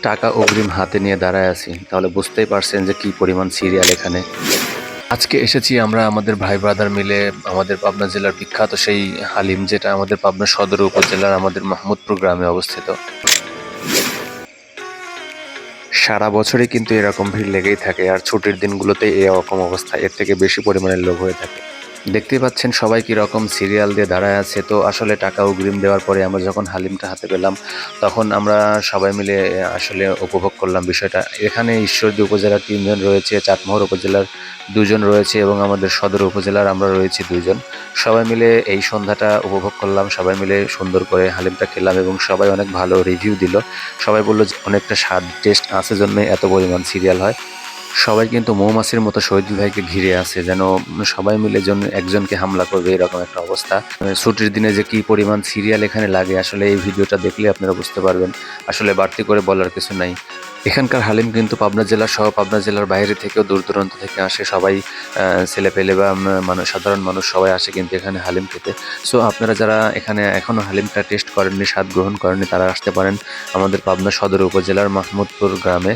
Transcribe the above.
টাকা অগ্রিম হাতে নিয়ে দাঁড়ায় আছি, তাহলে বুঝতেই পারছেন যে কি পরিমাণ সিরিয়াল এখানে। আজকে এসেছি আমরা আমাদের ভাই ব্রাদার মিলে আমাদের পাবনা জেলার বিখ্যাত সেই হালিম, যেটা আমাদের পাবনা সদর উপজেলার আমাদের মাহমুদপুর গ্রামে অবস্থিত। সারা বছরই কিন্তু এরকম ভিড় লেগেই থাকে, আর ছুটির দিনগুলোতে এরকম অবস্থা, এর থেকে বেশি পরিমাণের লোক হয়ে থাকে। দেখতেই পাচ্ছেন সবাই কি রকম সিরিয়াল দিয়ে দাঁড়ায় আছে। তো আসলে টাকা অগ্রিম দেওয়ার পরে আমরা যখন হালিমটা হাতে পেলাম, তখন আমরা সবাই মিলে আসলে উপভোগ করলাম বিষয়টা। এখানে ঈশ্বরদী উপজেলার 3 জন রয়েছে, চাটমোহর উপজেলার 2 জন রয়েছে এবং আমাদের সদর উপজেলার আমরা রয়েছি 2 জন। সবাই মিলে এই সন্ধ্যাটা উপভোগ করলাম, সবাই মিলে সুন্দর করে হালিমটা খেলাম এবং সবাই অনেক ভালো রিভিউ দিল। সবাই বললো যে অনেকটা স্বাদ টেস্ট আছে জন্য এত পরিমাণ সিরিয়াল হয়। সবাই কিন্তু মৌমাছির মতো শহীদ ভাইকে ঘিরে আছে, যেন সবাই মিলে একজনকে হামলা করবে এরকম একটা অবস্থা। ছুটির দিনে যে কি পরিমাণ সিরিয়াল এখানে লাগে, আসলে এই ভিডিওটা দেখলে আপনারা বুঝতে পারবেন। আসলে বাড়তি করে বলার কিছু নাই। এখানকার হালিম কিন্তু পাবনা জেলা সহ পাবনা জেলার বাইরে থেকেও দূর দূরান্ত থেকে আসে সবাই। ছেলেপেলে বা মানুষ, সাধারণ মানুষ সবাই আসে কিন্তু এখানে হালিম খেতে। সো আপনারা যারা এখানে এখনো হালিমটা টেস্ট করেননি, স্বাদ গ্রহণ করেননি, তারা আসতে পারেন আমাদের পাবনা সদর উপজেলার মাহমুদপুর গ্রামে।